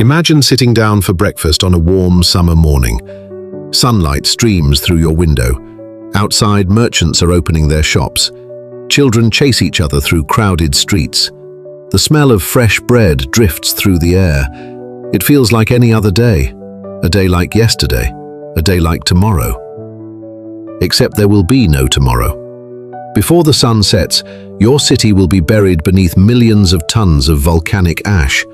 Imagine sitting down for breakfast on a warm summer morning. Sunlight streams through your window. Outside, merchants are opening their shops. Children chase each other through crowded streets. The smell of fresh bread drifts through the air. It feels like any other day, a day like yesterday, a day like tomorrow. Except there will be no tomorrow. Before the sun sets, your city will be buried beneath millions of tons of volcanic ash.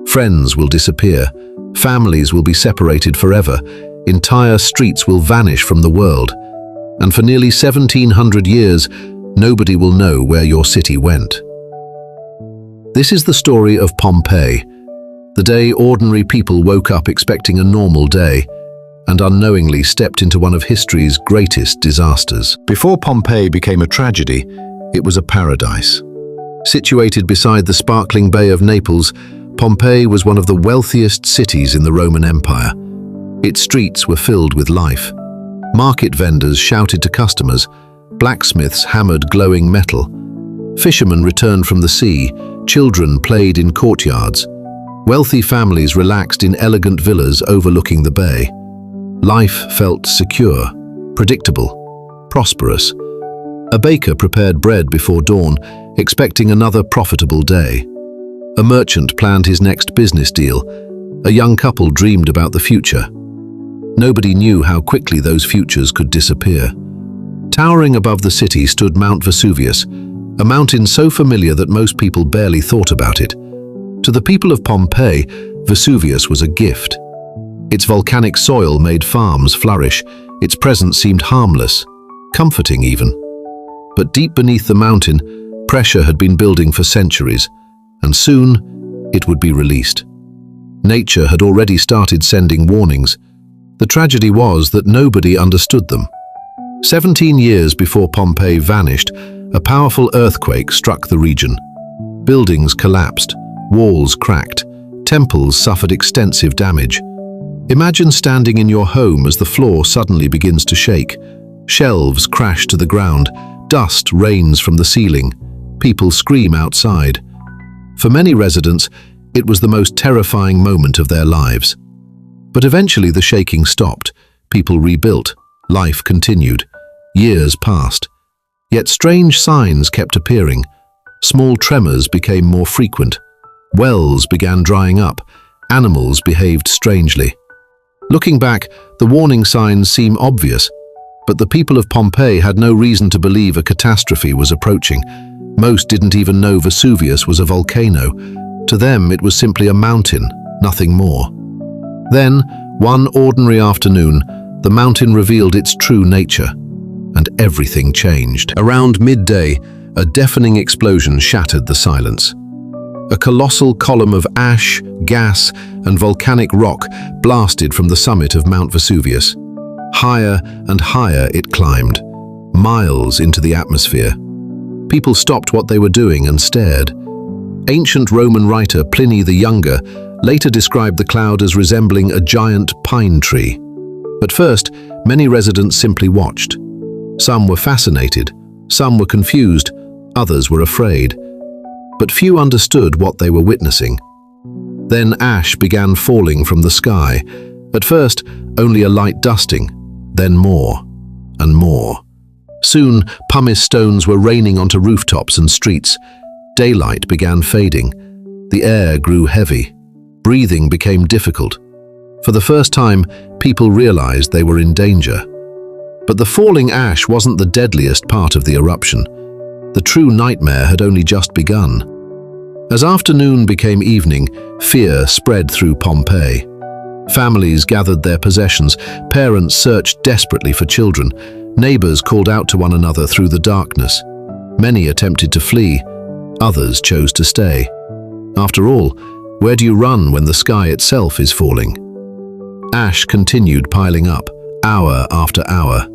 Friends will disappear. Families will be separated forever. Entire streets will vanish from the world. And for nearly 1700 years, nobody will know where your city went. This is the story of Pompeii, the day ordinary people woke up expecting a normal day and unknowingly stepped into one of history's greatest disasters. Before Pompeii became a tragedy, it was a paradise. Situated beside the sparkling Bay of Naples, Pompeii was one of the wealthiest cities in the Roman Empire. Its streets were filled with life. Market vendors shouted to customers, blacksmiths hammered glowing metal. Fishermen returned from the sea, children played in courtyards. Wealthy families relaxed in elegant villas overlooking the bay. Life felt secure, predictable, prosperous. A baker prepared bread before dawn, expecting another profitable day. A merchant planned his next business deal. A young couple dreamed about the future. Nobody knew how quickly those futures could disappear. Towering above the city stood Mount Vesuvius, a mountain so familiar that most people barely thought about it. To the people of Pompeii, Vesuvius was a gift. Its volcanic soil made farms flourish. Its presence seemed harmless, comforting even. But deep beneath the mountain, pressure had been building for centuries, and soon it would be released. Nature had already started sending warnings. The tragedy was that nobody understood them. 17 years before Pompeii vanished, a powerful earthquake struck the region. Buildings collapsed, walls cracked, temples suffered extensive damage. Imagine standing in your home as the floor suddenly begins to shake. Shelves crash to the ground, dust rains from the ceiling. People scream outside. For many residents, it was the most terrifying moment of their lives. But eventually the shaking stopped. People rebuilt. Life continued. Years passed. Yet strange signs kept appearing. Small tremors became more frequent. Wells began drying up. Animals behaved strangely. Looking back, the warning signs seem obvious, but the people of Pompeii had no reason to believe a catastrophe was approaching. Most didn't even know Vesuvius was a volcano. To them, it was simply a mountain, nothing more. Then, one ordinary afternoon, the mountain revealed its true nature, and everything changed. Around midday, a deafening explosion shattered the silence. A colossal column of ash, gas, and volcanic rock blasted from the summit of Mount Vesuvius. Higher and higher it climbed, miles into the atmosphere. People stopped what they were doing and stared. Ancient Roman writer Pliny the Younger later described the cloud as resembling a giant pine tree. At first, many residents simply watched. Some were fascinated, some were confused, others were afraid. But few understood what they were witnessing. Then ash began falling from the sky. At first, only a light dusting, then more and more. Soon, pumice stones were raining onto rooftops and streets. Daylight began fading. The air grew heavy. Breathing became difficult. For the first time, people realized they were in danger. But the falling ash wasn't the deadliest part of the eruption. The true nightmare had only just begun. As afternoon became evening, fear spread through Pompeii. Families gathered their possessions, parents searched desperately for children, neighbors called out to one another through the darkness. Many attempted to flee, others chose to stay. After all, where do you run when the sky itself is falling? Ash continued piling up, hour after hour.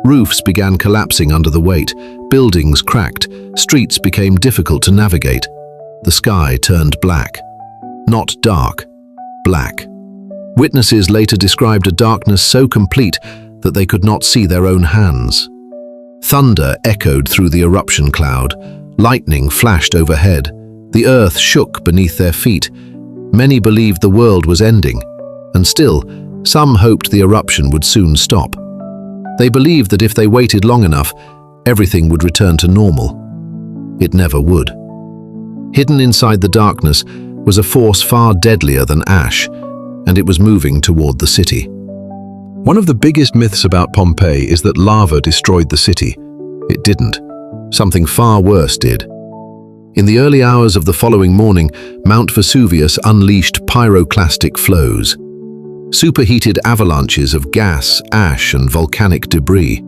Roofs began collapsing under the weight, buildings cracked, streets became difficult to navigate. The sky turned black. Not dark, black. Witnesses later described a darkness so complete that they could not see their own hands. Thunder echoed through the eruption cloud. Lightning flashed overhead. The earth shook beneath their feet. Many believed the world was ending, and still, some hoped the eruption would soon stop. They believed that if they waited long enough, everything would return to normal. It never would. Hidden inside the darkness was a force far deadlier than ash, and it was moving toward the city. One of the biggest myths about Pompeii is that lava destroyed the city. It didn't. Something far worse did. In the early hours of the following morning, Mount Vesuvius unleashed pyroclastic flows, superheated avalanches of gas, ash, and volcanic debris.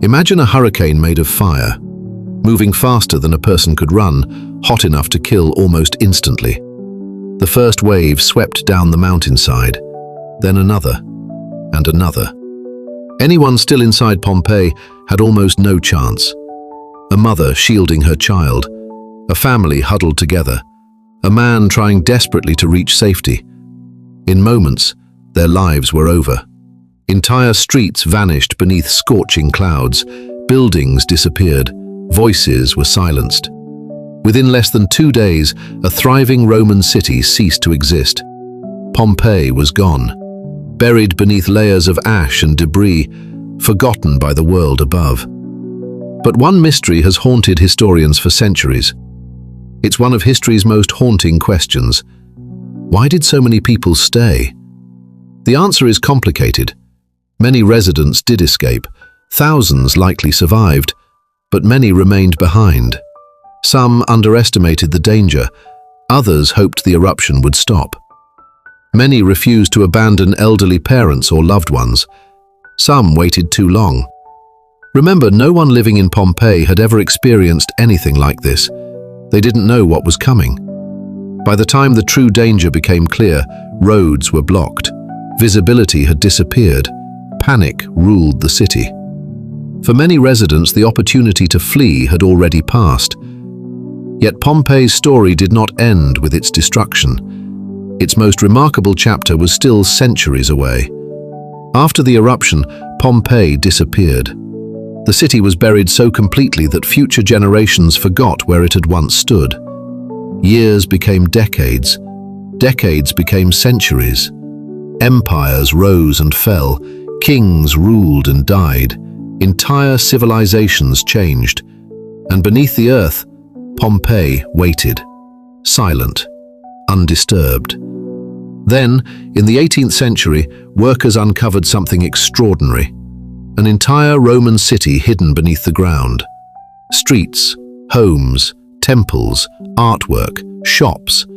Imagine a hurricane made of fire, moving faster than a person could run, hot enough to kill almost instantly. The first wave swept down the mountainside, then another, and another. Anyone still inside Pompeii had almost no chance. A mother shielding her child, a family huddled together, a man trying desperately to reach safety. In moments, their lives were over. Entire streets vanished beneath scorching clouds, buildings disappeared, voices were silenced. Within less than 2 days, a thriving Roman city ceased to exist. Pompeii was gone, buried beneath layers of ash and debris, forgotten by the world above. But one mystery has haunted historians for centuries. It's one of history's most haunting questions. Why did so many people stay? The answer is complicated. Many residents did escape. Thousands likely survived, but many remained behind. Some underestimated the danger. Others hoped the eruption would stop. Many refused to abandon elderly parents or loved ones. Some waited too long. Remember, no one living in Pompeii had ever experienced anything like this. They didn't know what was coming. By the time the true danger became clear, roads were blocked. Visibility had disappeared. Panic ruled the city. For many residents, the opportunity to flee had already passed. Yet Pompeii's story did not end with its destruction. Its most remarkable chapter was still centuries away. After the eruption, Pompeii disappeared. The city was buried so completely that future generations forgot where it had once stood. Years became decades. Decades became centuries. Empires rose and fell. Kings ruled and died. Entire civilizations changed. And beneath the earth, Pompeii waited, silent, undisturbed. Then, in the 18th century, workers uncovered something extraordinary. An entire Roman city hidden beneath the ground. Streets, homes, temples, artwork, shops,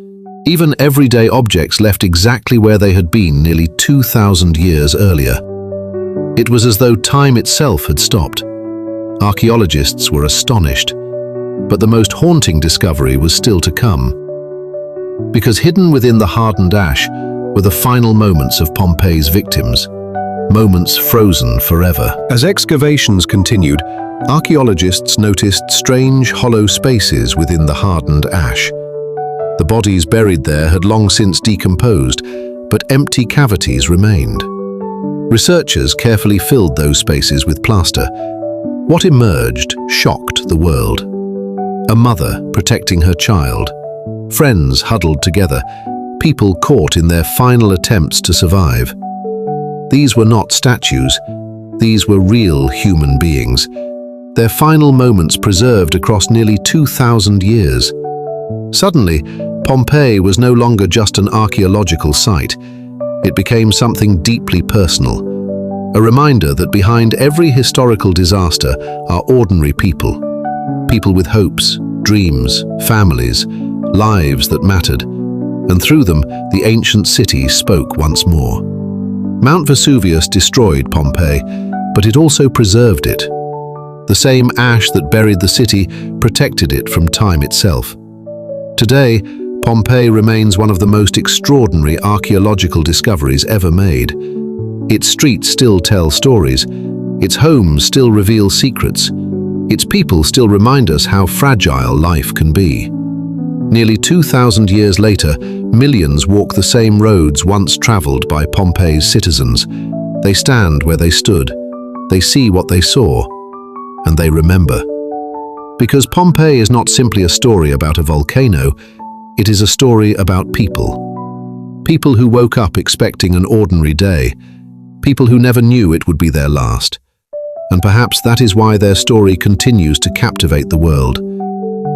even everyday objects left exactly where they had been nearly 2,000 years earlier. It was as though time itself had stopped. Archaeologists were astonished, but the most haunting discovery was still to come. Because hidden within the hardened ash were the final moments of Pompeii's victims, moments frozen forever. As excavations continued, archaeologists noticed strange, hollow spaces within the hardened ash. The bodies buried there had long since decomposed, but empty cavities remained. Researchers carefully filled those spaces with plaster. What emerged shocked the world. A mother protecting her child, friends huddled together, people caught in their final attempts to survive. These were not statues, these were real human beings, their final moments preserved across nearly 2,000 years. Suddenly, Pompeii was no longer just an archaeological site. It became something deeply personal, a reminder that behind every historical disaster are ordinary people. People with hopes, dreams, families, lives that mattered, and through them, the ancient city spoke once more. Mount Vesuvius destroyed Pompeii, but it also preserved it. The same ash that buried the city protected it from time itself. Today, Pompeii remains one of the most extraordinary archaeological discoveries ever made. Its streets still tell stories, its homes still reveal secrets, its people still remind us how fragile life can be. Nearly 2,000 years later, millions walk the same roads once traveled by Pompeii's citizens. They stand where they stood, they see what they saw, and they remember. Because Pompeii is not simply a story about a volcano, it is a story about people. People who woke up expecting an ordinary day. People who never knew it would be their last. And perhaps that is why their story continues to captivate the world.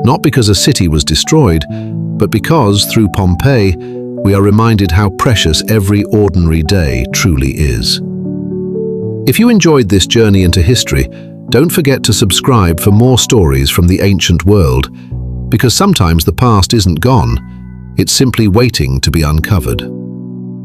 Not because a city was destroyed, but because, through Pompeii, we are reminded how precious every ordinary day truly is. If you enjoyed this journey into history, don't forget to subscribe for more stories from the ancient world, because sometimes the past isn't gone, it's simply waiting to be uncovered.